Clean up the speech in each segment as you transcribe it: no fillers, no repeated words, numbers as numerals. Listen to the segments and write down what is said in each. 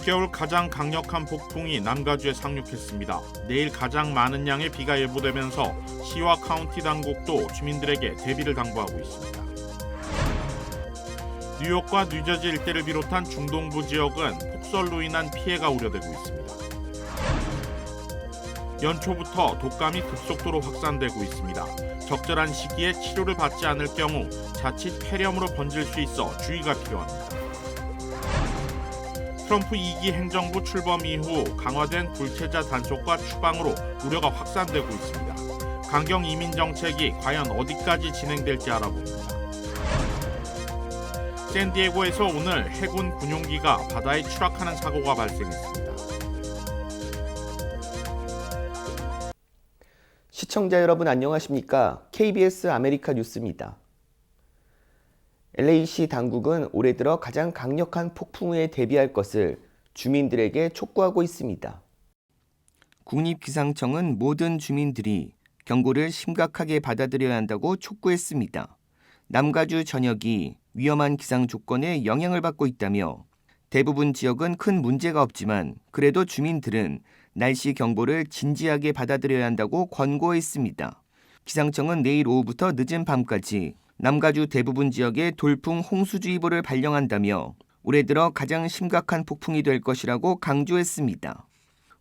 올겨울 가장 강력한 폭풍이 남가주에 상륙했습니다. 내일 가장 많은 양의 비가 예보되면서 시와 카운티 당국도 주민들에게 대비를 당부하고 있습니다. 뉴욕과 뉴저지 일대를 비롯한 중동부 지역은 폭설로 인한 피해가 우려되고 있습니다. 연초부터 독감이 급속도로 확산되고 있습니다. 적절한 시기에 치료를 받지 않을 경우 자칫 폐렴으로 번질 수 있어 주의가 필요합니다. 트럼프 2기 행정부 출범 이후 강화된 불체자 단속과 추방으로 우려가 확산되고 있습니다. 강경 이민 정책이 과연 어디까지 진행될지 알아봅니다. 샌디에고에서 오늘 해군 군용기가 바다에 추락하는 사고가 발생했습니다. 시청자 여러분 안녕하십니까? KBS 아메리카 뉴스입니다. LA시 당국은 올해 들어 가장 강력한 폭풍우에 대비할 것을 주민들에게 촉구하고 있습니다. 국립기상청은 모든 주민들이 경고를 심각하게 받아들여야 한다고 촉구했습니다. 남가주 전역이 위험한 기상 조건에 영향을 받고 있다며 대부분 지역은 큰 문제가 없지만 그래도 주민들은 날씨 경보를 진지하게 받아들여야 한다고 권고했습니다. 기상청은 내일 오후부터 늦은 밤까지 남가주 대부분 지역에 돌풍 홍수주의보를 발령한다며 올해 들어 가장 심각한 폭풍이 될 것이라고 강조했습니다.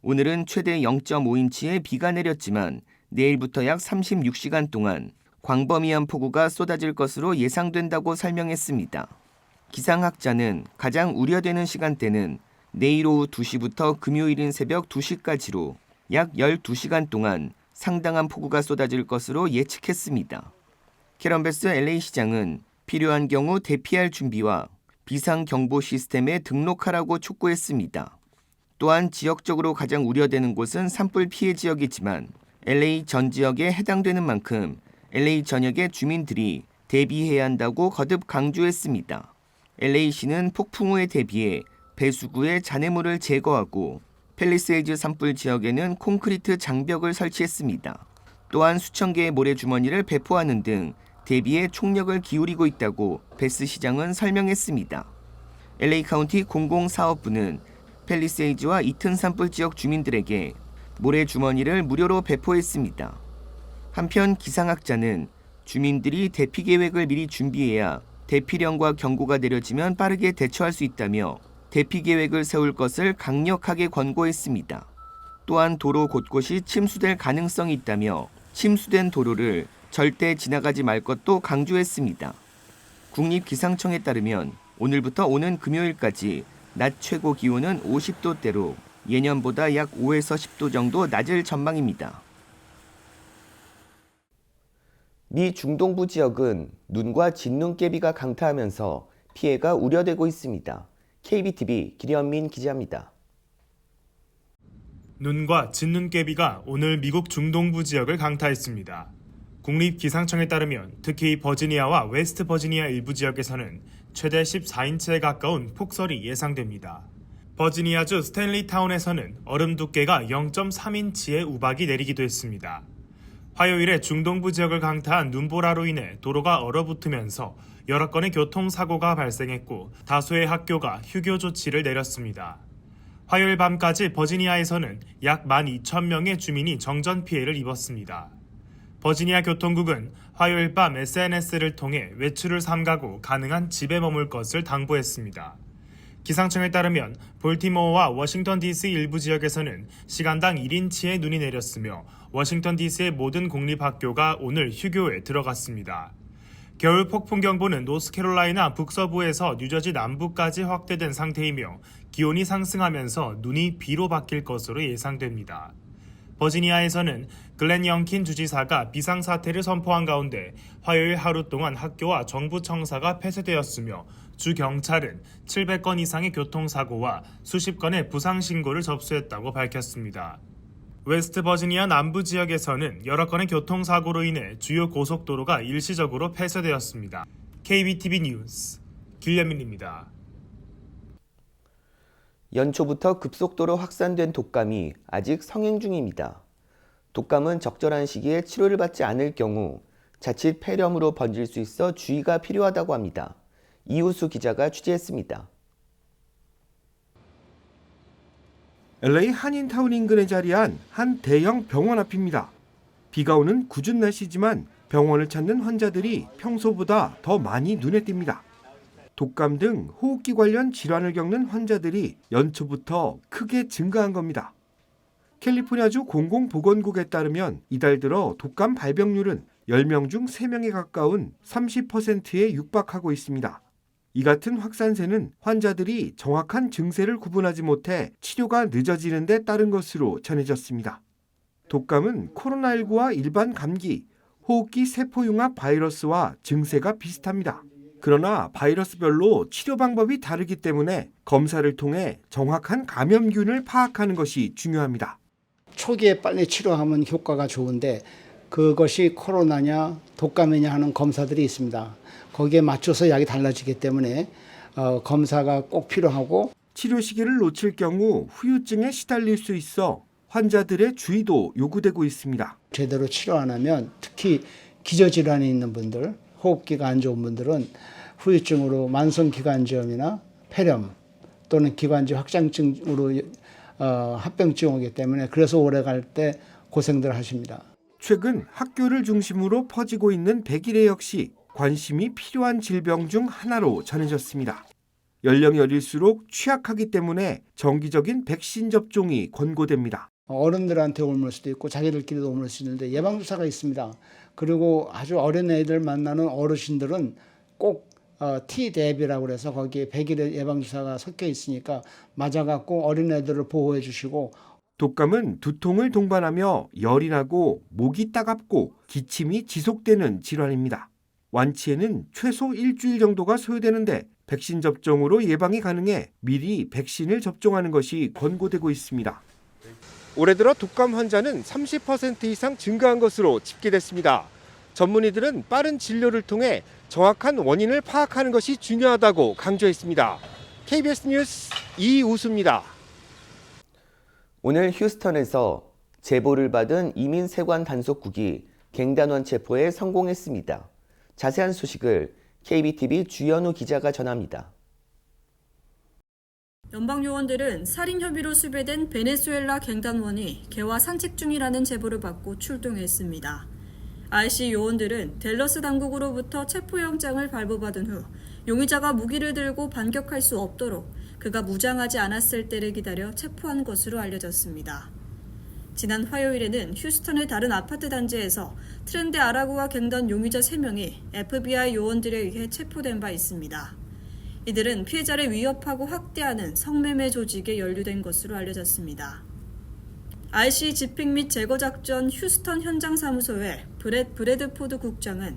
오늘은 최대 0.5인치의 비가 내렸지만 내일부터 약 36시간 동안 광범위한 폭우가 쏟아질 것으로 예상된다고 설명했습니다. 기상학자는 가장 우려되는 시간대는 내일 오후 2시부터 금요일인 새벽 2시까지로 약 12시간 동안 상당한 폭우가 쏟아질 것으로 예측했습니다. 캐런 베스 LA시장은 필요한 경우 대피할 준비와 비상경보 시스템에 등록하라고 촉구했습니다. 또한 지역적으로 가장 우려되는 곳은 산불 피해 지역이지만 LA 전 지역에 해당되는 만큼 LA 전역의 주민들이 대비해야 한다고 거듭 강조했습니다. LA시는 폭풍우에 대비해 배수구에 잔해물을 제거하고 팰리세이드 산불 지역에는 콘크리트 장벽을 설치했습니다. 또한 수천 개의 모래주머니를 배포하는 등 대비에 총력을 기울이고 있다고 베스 시장은 설명했습니다. LA 카운티 공공사업부는 팰리세이드와 이튼 산불 지역 주민들에게 모래주머니를 무료로 배포했습니다. 한편 기상학자는 주민들이 대피 계획을 미리 준비해야 대피령과 경고가 내려지면 빠르게 대처할 수 있다며 대피 계획을 세울 것을 강력하게 권고했습니다. 또한 도로 곳곳이 침수될 가능성이 있다며 침수된 도로를 절대 지나가지 말 것도 강조했습니다. 국립기상청에 따르면 오늘부터 오는 금요일까지 낮 최고 기온은 50도대로 예년보다 약 5에서 10도 정도 낮을 전망입니다. 미 중동부 지역은 눈과 진눈깨비가 강타하면서 피해가 우려되고 있습니다. KBTV 김현민 기자입니다. 눈과 진눈깨비가 오늘 미국 중동부 지역을 강타했습니다. 국립기상청에 따르면 특히 버지니아와 웨스트 버지니아 일부 지역에서는 최대 14인치에 가까운 폭설이 예상됩니다. 버지니아주 스탠리 타운에서는 얼음 두께가 0.3인치의 우박이 내리기도 했습니다. 화요일에 중동부 지역을 강타한 눈보라로 인해 도로가 얼어붙으면서 여러 건의 교통사고가 발생했고 다수의 학교가 휴교 조치를 내렸습니다. 화요일 밤까지 버지니아에서는 약 12,000명의 주민이 정전 피해를 입었습니다. 버지니아 교통국은 화요일 밤 SNS를 통해 외출을 삼가고 가능한 집에 머물 것을 당부했습니다. 기상청에 따르면 볼티모어와 워싱턴 DC 일부 지역에서는 시간당 1인치의 눈이 내렸으며 워싱턴 DC의 모든 공립학교가 오늘 휴교에 들어갔습니다. 겨울 폭풍경보는 노스캐롤라이나 북서부에서 뉴저지 남부까지 확대된 상태이며 기온이 상승하면서 눈이 비로 바뀔 것으로 예상됩니다. 버지니아에서는 글렌 영킨 주지사가 비상사태를 선포한 가운데 화요일 하루 동안 학교와 정부 청사가 폐쇄되었으며 주 경찰은 700건 이상의 교통사고와 수십 건의 부상신고를 접수했다고 밝혔습니다. 웨스트 버지니아 남부 지역에서는 여러 건의 교통사고로 인해 주요 고속도로가 일시적으로 폐쇄되었습니다. KBTV 뉴스 김현민입니다. 연초부터 급속도로 확산된 독감이 아직 성행 중입니다. 독감은 적절한 시기에 치료를 받지 않을 경우 자칫 폐렴으로 번질 수 있어 주의가 필요하다고 합니다. 이우수 기자가 취재했습니다. LA 한인타운 인근에 자리한 한 대형 병원 앞입니다. 비가 오는 궂은 날씨지만 병원을 찾는 환자들이 평소보다 더 많이 눈에 띕니다. 독감 등 호흡기 관련 질환을 겪는 환자들이 연초부터 크게 증가한 겁니다. 캘리포니아주 공공보건국에 따르면 이달 들어 독감 발병률은 10명 중 3명에 가까운 30%에 육박하고 있습니다. 이 같은 확산세는 환자들이 정확한 증세를 구분하지 못해 치료가 늦어지는 데 따른 것으로 전해졌습니다. 독감은 코로나19와 일반 감기, 호흡기 세포융합 바이러스와 증세가 비슷합니다. 그러나 바이러스별로 치료 방법이 다르기 때문에 검사를 통해 정확한 감염균을 파악하는 것이 중요합니다. 초기에 빨리 치료하면 효과가 좋은데 그것이 코로나냐 독감이냐 하는 검사들이 있습니다. 거기에 맞춰서 약이 달라지기 때문에 검사가 꼭 필요하고 치료 시기를 놓칠 경우 후유증에 시달릴 수 있어 환자들의 주의도 요구되고 있습니다. 제대로 치료 안 하면 특히 기저질환이 있는 분들, 호흡기가 안 좋은 분들은 후유증으로 만성기관지염이나 폐렴 또는 기관지 확장증으로 합병증 오기 때문에 그래서 오래 갈 때 고생들 하십니다. 최근 학교를 중심으로 퍼지고 있는 백일해 역시 관심이 필요한 질병 중 하나로 전해졌습니다. 연령이 어릴수록 취약하기 때문에 정기적인 백신 접종이 권고됩니다. 어른들한테 옮을 수도 있고 자기들끼리도 옮을 수 있는데 예방주사가 있습니다. 그리고 아주 어린 애들 만나는 어르신들은 꼭 T대비라고 해서 거기에 백일의 예방주사가 섞여 있으니까 맞아갖고 어린 애들을 보호해 주시고 독감은 두통을 동반하며 열이 나고 목이 따갑고 기침이 지속되는 질환입니다. 완치에는 최소 일주일 정도가 소요되는데 백신 접종으로 예방이 가능해 미리 백신을 접종하는 것이 권고되고 있습니다. 올해 들어 독감 환자는 30% 이상 증가한 것으로 집계됐습니다. 전문의들은 빠른 진료를 통해 정확한 원인을 파악하는 것이 중요하다고 강조했습니다. KBS 뉴스 이우수입니다. 오늘 휴스턴에서 제보를 받은 이민 세관 단속국이 갱단원 체포에 성공했습니다. 자세한 소식을 KBTV 주연우 기자가 전합니다. 연방 요원들은 살인 혐의로 수배된 베네수엘라 갱단원이 개와 산책 중이라는 제보를 받고 출동했습니다. RC 요원들은 댈러스 당국으로부터 체포영장을 발부받은 후 용의자가 무기를 들고 반격할 수 없도록 그가 무장하지 않았을 때를 기다려 체포한 것으로 알려졌습니다. 지난 화요일에는 휴스턴의 다른 아파트 단지에서 트렌데 아라구아 갱단 용의자 3명이 FBI 요원들에 의해 체포된 바 있습니다. 이들은 피해자를 위협하고 학대하는 성매매 조직에 연루된 것으로 알려졌습니다. RC 집행 및 제거 작전 휴스턴 현장 사무소의 브렛 브래드포드 국장은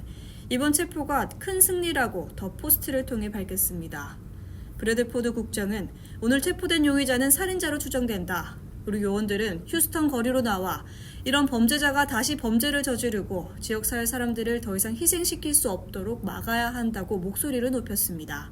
이번 체포가 큰 승리라고 더 포스트를 통해 밝혔습니다. 브래드포드 국장은 오늘 체포된 용의자는 살인자로 추정된다. 우리 요원들은 휴스턴 거리로 나와 이런 범죄자가 다시 범죄를 저지르고 지역사회 사람들을 더 이상 희생시킬 수 없도록 막아야 한다고 목소리를 높였습니다.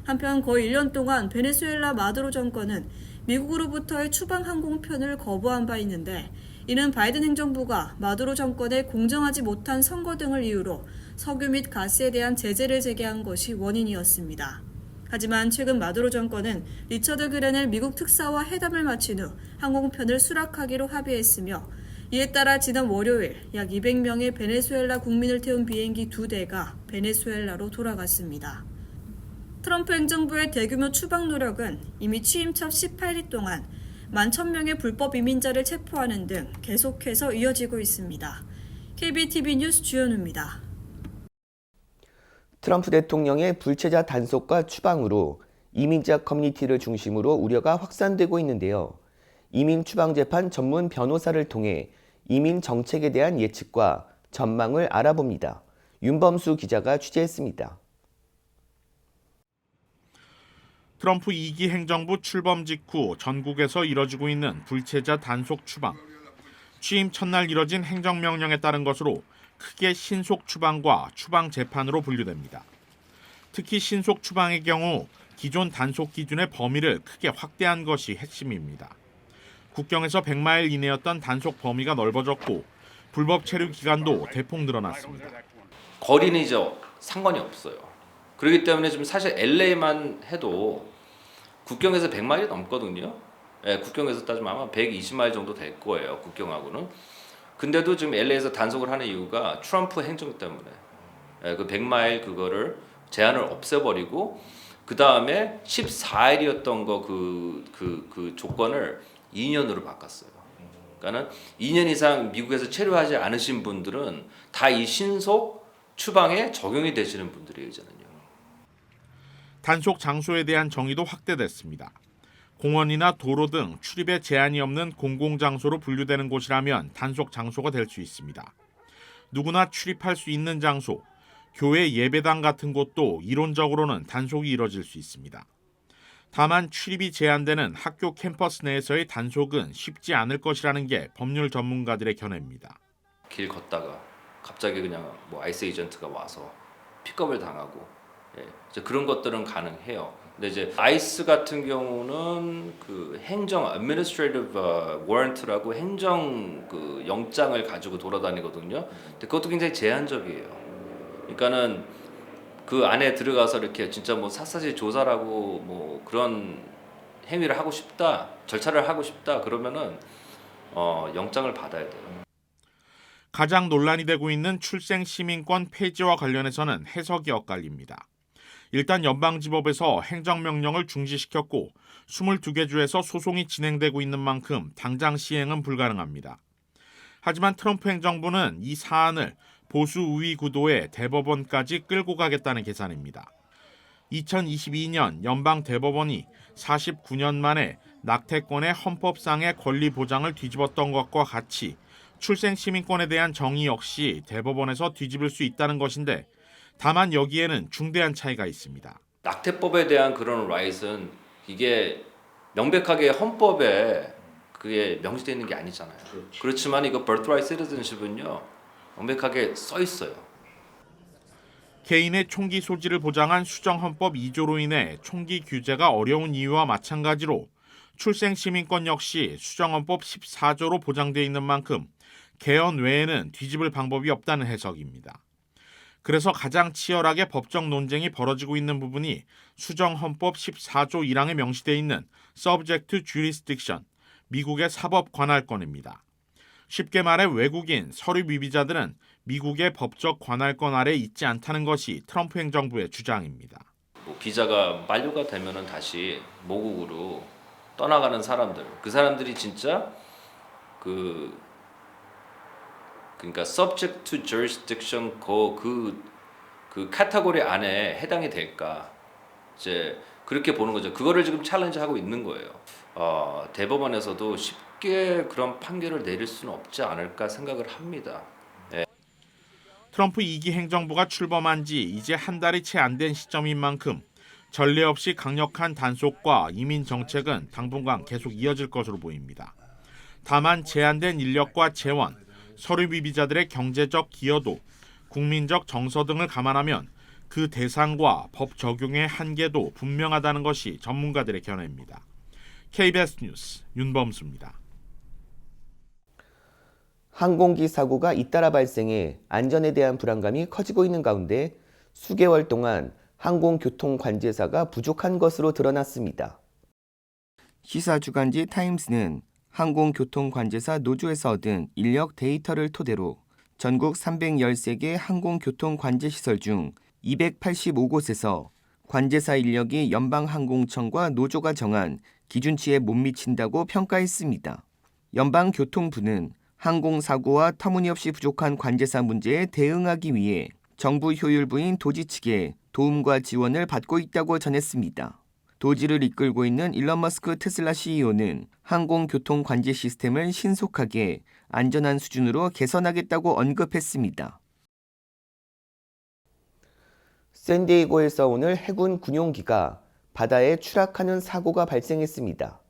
한편 거의 1년 동안 베네수엘라 마두로 정권은 미국으로부터의 추방 항공편을 거부한 바 있는데 이는 바이든 행정부가 마두로 정권의 공정하지 못한 선거 등을 이유로 석유 및 가스에 대한 제재를 제기한 것이 원인이었습니다. 하지만 최근 마두로 정권은 리처드 그랜을 미국 특사와 회담을 마친 후 항공편을 수락하기로 합의했으며 이에 따라 지난 월요일 약 200명의 베네수엘라 국민을 태운 비행기 2대가 베네수엘라로 돌아갔습니다. 트럼프 행정부의 대규모 추방 노력은 이미 취임 첫 18일 동안 11,000명의 불법 이민자를 체포하는 등 계속해서 이어지고 있습니다. KBTV 뉴스 주연우입니다. 트럼프 대통령의 불체자 단속과 추방으로 이민자 커뮤니티를 중심으로 우려가 확산되고 있는데요. 이민 추방 재판 전문 변호사를 통해 이민 정책에 대한 예측과 전망을 알아봅니다. 윤범수 기자가 취재했습니다. 트럼프 2기 행정부 출범 직후 전국에서 이뤄지고 있는 불체자 단속 추방. 취임 첫날 이뤄진 행정명령에 따른 것으로 크게 신속 추방과 추방 재판으로 분류됩니다. 특히 신속 추방의 경우 기존 단속 기준의 범위를 크게 확대한 것이 핵심입니다. 국경에서 100마일 이내였던 단속 범위가 넓어졌고 불법 체류 기간도 대폭 늘어났습니다. 거리는 이제 상관이 없어요. 그렇기 때문에 좀 사실 LA만 해도 국경에서 100마일이 넘거든요. 예, 국경에서 따지면 아마 120마일 정도 될 거예요. 국경하고는. 근데도 지금 LA에서 단속을 하는 이유가 트럼프 행정 때문에 예, 그 100마일 그거를 제한을 없애버리고 그 다음에 14일이었던 거 그 조건을 2년으로 바꿨어요. 그러니까는 2년 이상 미국에서 체류하지 않으신 분들은 다 이 신속 추방에 적용이 되시는 분들이에요, 저는요. 단속 장소에 대한 정의도 확대됐습니다. 공원이나 도로 등 출입에 제한이 없는 공공장소로 분류되는 곳이라면 단속 장소가 될 수 있습니다. 누구나 출입할 수 있는 장소, 교회 예배당 같은 곳도 이론적으로는 단속이 이뤄질 수 있습니다. 다만 출입이 제한되는 학교 캠퍼스 내에서의 단속은 쉽지 않을 것이라는 게 법률 전문가들의 견해입니다. 길 걷다가 갑자기 그냥 뭐 아이스 에이전트가 와서 픽업을 당하고 예, 이제 그런 것들은 가능해요. 근데 이제 아이스 같은 경우는 그 행정 administrative warrant라고 행정 그 영장을 가지고 돌아다니거든요. 근데 그것도 굉장히 제한적이에요. 그러니까는 그 안에 들어가서 이렇게 진짜 뭐 샅샅이 조사라고 뭐 그런 행위를 하고 싶다, 절차를 하고 싶다 그러면은 영장을 받아야 돼요. 가장 논란이 되고 있는 출생 시민권 폐지와 관련해서는 해석이 엇갈립니다. 일단 연방지법에서 행정명령을 중지시켰고 22개 주에서 소송이 진행되고 있는 만큼 당장 시행은 불가능합니다. 하지만 트럼프 행정부는 이 사안을 보수 우위 구도의 대법원까지 끌고 가겠다는 계산입니다. 2022년 연방 대법원이 49년 만에 낙태권의 헌법상의 권리 보장을 뒤집었던 것과 같이 출생 시민권에 대한 정의 역시 대법원에서 뒤집을 수 있다는 것인데 다만 여기에는 중대한 차이가 있습니다. 낙태법에 대한 그런 right은 이게 명백하게 헌법에 그게 명시되어 있는 게 아니잖아요. 그렇지만 이거 birthright citizenship은요 명백하게 써 있어요. 개인의 총기 소지를 보장한 수정헌법 2조로 인해 총기 규제가 어려운 이유와 마찬가지로 출생 시민권 역시 수정헌법 14조로 보장되어 있는 만큼 개헌 외에는 뒤집을 방법이 없다는 해석입니다. 그래서 가장 치열하게 법적 논쟁이 벌어지고 있는 부분이 수정헌법 14조 1항에 명시되어 있는 Subject to Jurisdiction, 미국의 사법 관할권입니다. 쉽게 말해 외국인 서류 미비자들은 미국의 법적 관할권 아래 있지 않다는 것이 트럼프 행정부의 주장입니다. 뭐 비자가 만료가 되면은 다시 모국으로 떠나가는 사람들, 그 사람들이 진짜 그러니까 subject to jurisdiction 그 카테고리 안에 해당이 될까 이제 그렇게 보는 거죠. 그거를 지금 챌린지하고 있는 거예요. 대법원에서도 쉽게 그런 판결을 내릴 수는 없지 않을까 생각을 합니다. 트럼프 2기 행정부가 출범한 지 이제 한 달이 채 안 된 시점인 만큼 전례 없이 강력한 단속과 이민 정책은 당분간 계속 이어질 것으로 보입니다. 다만 제한된 인력과 재원, 서류 미비자들의 경제적 기여도, 국민적 정서 등을 감안하면 그 대상과 법 적용의 한계도 분명하다는 것이 전문가들의 견해입니다. KBS 뉴스 윤범수입니다. 항공기 사고가 잇따라 발생해 안전에 대한 불안감이 커지고 있는 가운데 수개월 동안 항공교통관제사가 부족한 것으로 드러났습니다. 시사주간지 타임스는 항공교통관제사 노조에서 얻은 인력 데이터를 토대로 전국 313개 항공교통관제시설 중 285곳에서 관제사 인력이 연방항공청과 노조가 정한 기준치에 못 미친다고 평가했습니다. 연방교통부는 항공사고와 터무니없이 부족한 관제사 문제에 대응하기 위해 정부 효율부인 도지 측의 도움과 지원을 받고 있다고 전했습니다. 도지를 이끌고 있는 일론 머스크 테슬라 CEO는 항공교통 관제 시스템을 신속하게 안전한 수준으로 개선하겠다고 언급했습니다. 샌디에이고에서 오늘 해군 군용기가 바다에 추락하는 사고가 발생했습니다.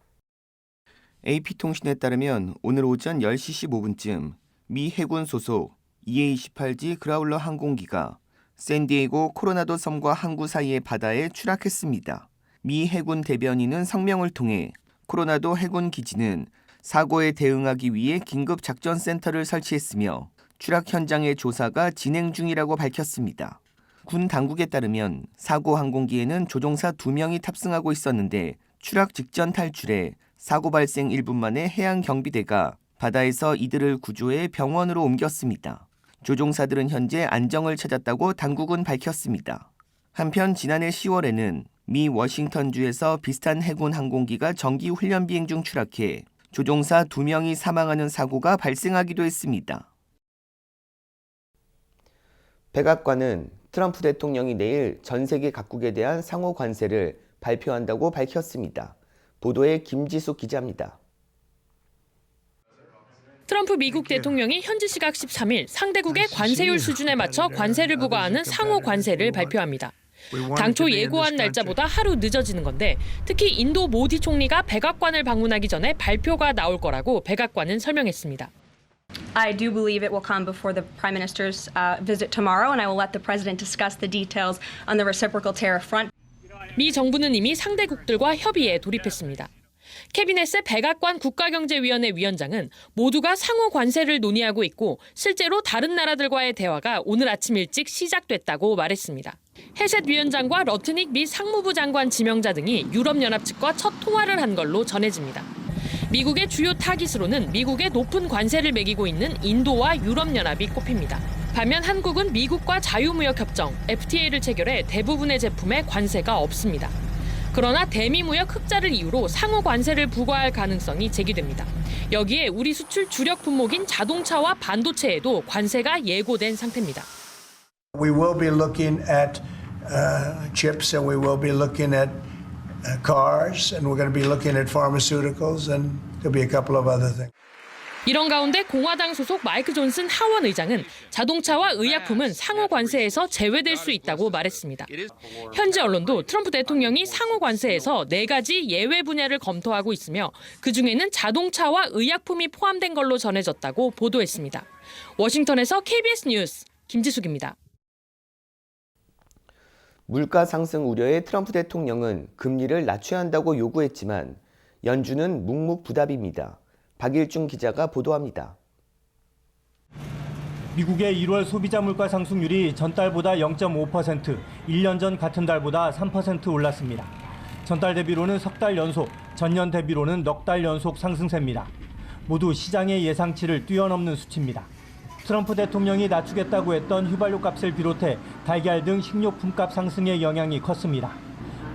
AP통신에 따르면 오늘 오전 10시 15분쯤 미 해군 소속 EA-28G 그라울러 항공기가 샌디에이고 코로나도 섬과 항구 사이의 바다에 추락했습니다. 미 해군 대변인은 성명을 통해 코로나도 해군 기지는 사고에 대응하기 위해 긴급 작전센터를 설치했으며 추락 현장의 조사가 진행 중이라고 밝혔습니다. 군 당국에 따르면 사고 항공기에는 조종사 2명이 탑승하고 있었는데 추락 직전 탈출해 사고 발생 1분 만에 해양경비대가 바다에서 이들을 구조해 병원으로 옮겼습니다. 조종사들은 현재 안정을 찾았다고 당국은 밝혔습니다. 한편 지난해 10월에는 미 워싱턴주에서 비슷한 해군 항공기가 정기 훈련 비행 중 추락해 조종사 2명이 사망하는 사고가 발생하기도 했습니다. 백악관은 트럼프 대통령이 내일 전 세계 각국에 대한 상호 관세를 발표한다고 밝혔습니다. 보도에 김지숙 기자입니다. 트럼프 미국 대통령이 현지 시각 13일 상대국의 관세율 수준에 맞춰 관세를 부과하는 상호 관세를 발표합니다. 당초 예고한 날짜보다 하루 늦어지는 건데 특히 인도 모디 총리가 백악관을 방문하기 전에 발표가 나올 거라고 백악관은 설명했습니다. I do believe it will come before the Prime Minister's visit tomorrow, and I will let the President discuss the details on the reciprocal tariff front. 미 정부는 이미 상대국들과 협의에 돌입했습니다. 캐비넷의 백악관 국가경제위원회 위원장은 모두가 상호 관세를 논의하고 있고 실제로 다른 나라들과의 대화가 오늘 아침 일찍 시작됐다고 말했습니다. 해셋 위원장과 러트닉 미 상무부 장관 지명자 등이 유럽연합 측과 첫 통화를 한 걸로 전해집니다. 미국의 주요 타깃으로는 미국의 높은 관세를 매기고 있는 인도와 유럽연합이 꼽힙니다. 반면 한국은 미국과 자유무역협정 FTA를 체결해 대부분의 제품에 관세가 없습니다. 그러나 대미무역 흑자를 이유로 상호 관세를 부과할 가능성이 제기됩니다. 여기에 우리 수출 주력 품목인 자동차와 반도체에도 관세가 예고된 상태입니다. We will be looking at chips, and we will be looking at cars, and we're going to be looking at pharmaceuticals, and there'll be a couple of other things. 이런 가운데 공화당 소속 마이크 존슨 하원 의장은 자동차와 의약품은 상호 관세에서 제외될 수 있다고 말했습니다. 현지 언론도 트럼프 대통령이 상호 관세에서 4가지 예외 분야를 검토하고 있으며 그중에는 자동차와 의약품이 포함된 걸로 전해졌다고 보도했습니다. 워싱턴에서 KBS 뉴스 김지숙입니다. 물가 상승 우려에 트럼프 대통령은 금리를 낮춰야 한다고 요구했지만 연준은 묵묵부답입니다. 박일중 기자가 보도합니다. 미국의 1월 소비자 물가 상승률이 전달보다 0.5%, 1년 전 같은 달보다 3% 올랐습니다. 전달 대비로는 석 달 연속, 전년 대비로는 넉 달 연속 상승세입니다. 모두 시장의 예상치를 뛰어넘는 수치입니다. 트럼프 대통령이 낮추겠다고 했던 휘발유 값을 비롯해 달걀 등 식료품값 상승의 영향이 컸습니다.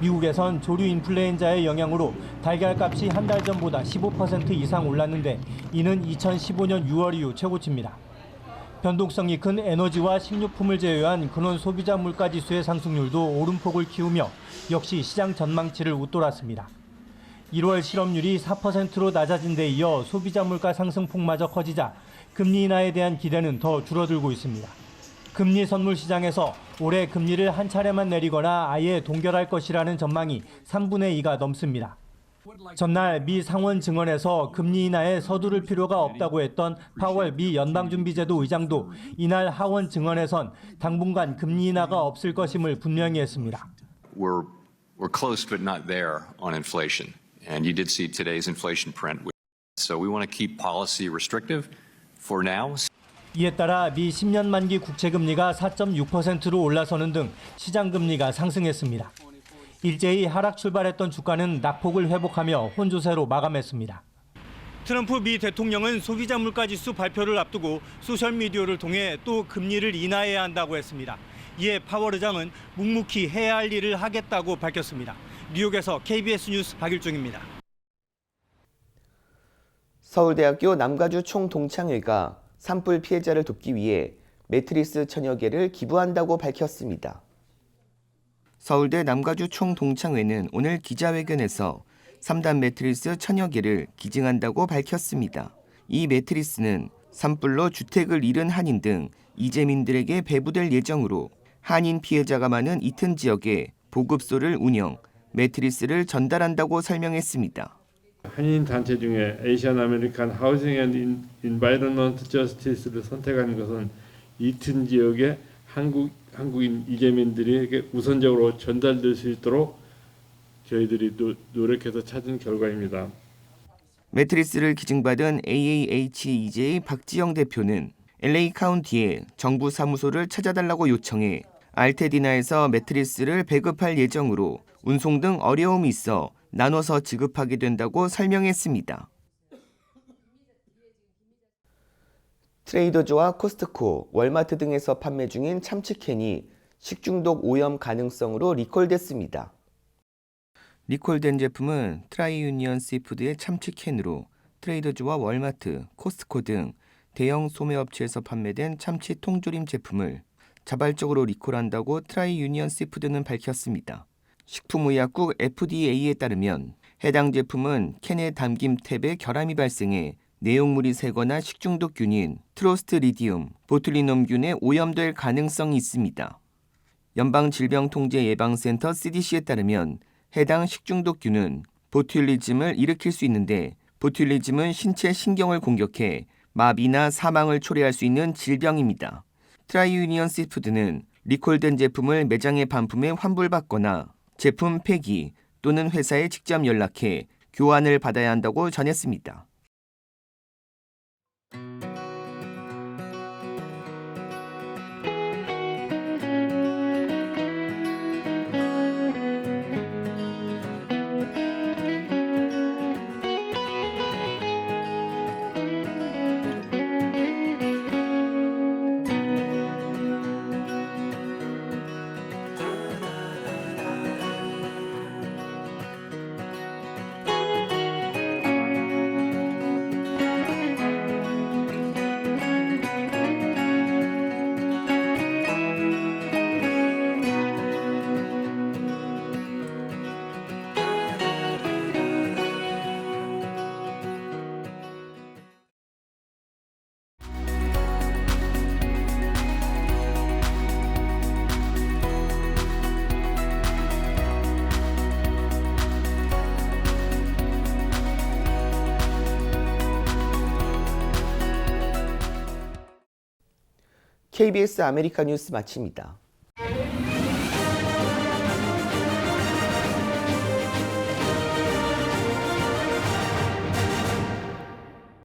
미국에선 조류 인플루엔자의 영향으로 달걀 값이 한 달 전보다 15% 이상 올랐는데 이는 2015년 6월 이후 최고치입니다. 변동성이 큰 에너지와 식료품을 제외한 근원 소비자 물가 지수의 상승률도 오름폭을 키우며 역시 시장 전망치를 웃돌았습니다. 1월 실업률이 4%로 낮아진 데 이어 소비자 물가 상승폭마저 커지자 금리 인하에 대한 기대는 더 줄어들고 있습니다. 금리 선물 시장에서 올해 금리를 한 차례만 내리거나 아예 동결할 것이라는 전망이 3분의 2가 넘습니다. 전날 미 상원 증언에서 금리 인하에 서두를 필요가 없다고 했던 파월 미 연방준비제도 의장도 이날 하원 증언에선 당분간 금리 인하가 없을 것임을 분명히 했습니다. We're close but not there on inflation. And you did see today's inflation print. So we want to keep policy restrictive for now. 이에 따라 미 10년 만기 국채금리가 4.6%로 올라서는 등 시장금리가 상승했습니다. 일제히 하락 출발했던 주가는 낙폭을 회복하며 혼조세로 마감했습니다. 트럼프 미 대통령은 소비자 물가지수 발표를 앞두고 소셜미디어를 통해 또 금리를 인하해야 한다고 했습니다. 이에 파월 의장은 묵묵히 해야 할 일을 하겠다고 밝혔습니다. 뉴욕에서 KBS 뉴스 박일중입니다. 서울대학교 남가주 총동창회가 산불 피해자를 돕기 위해 매트리스 천여 개를 기부한다고 밝혔습니다. 서울대 남가주 총동창회는 오늘 기자회견에서 3단 매트리스 천여 개를 기증한다고 밝혔습니다. 이 매트리스는 산불로 주택을 잃은 한인 등 이재민들에게 배부될 예정으로 한인 피해자가 많은 이튼 지역에 보급소를 운영, 매트리스를 전달한다고 설명했습니다. 한인 단체 중에 에이시안 아메리칸 하우징 앤 인바이러먼트 저스티스를 선택하는 것은 이튼 지역의 한국인 이재민들에게 우선적으로 전달될 수 있도록 저희들이 노력해서 찾은 결과입니다. 매트리스를 기증받은 AAH-EJ 박지영 대표는 LA 카운티에 정부 사무소를 찾아달라고 요청해 알테디나에서 매트리스를 배급할 예정으로 운송 등 어려움이 있어 나눠서 지급하게 된다고 설명했습니다. 트레이더조와 코스트코, 월마트 등에서 판매 중인 참치캔이 식중독 오염 가능성으로 리콜됐습니다. 리콜된 제품은 트라이유니언 시푸드의 참치캔으로 트레이더조와 월마트, 코스트코 등 대형 소매업체에서 판매된 참치 통조림 제품을 자발적으로 리콜한다고 트라이유니언 시푸드는 밝혔습니다. 식품의약국 FDA에 따르면 해당 제품은 캔의 담김 탭에 결함이 발생해 내용물이 새거나 식중독균인 트로스트리디움, 보툴리눔균에 오염될 가능성이 있습니다. 연방질병통제예방센터 CDC에 따르면 해당 식중독균은 보툴리즘을 일으킬 수 있는데 보툴리즘은 신체 신경을 공격해 마비나 사망을 초래할 수 있는 질병입니다. 트라이유니언 시푸드는 리콜된 제품을 매장에 반품해 환불받거나 제품 폐기 또는 회사에 직접 연락해 교환을 받아야 한다고 전했습니다. KBS 아메리카 뉴스 마칩니다.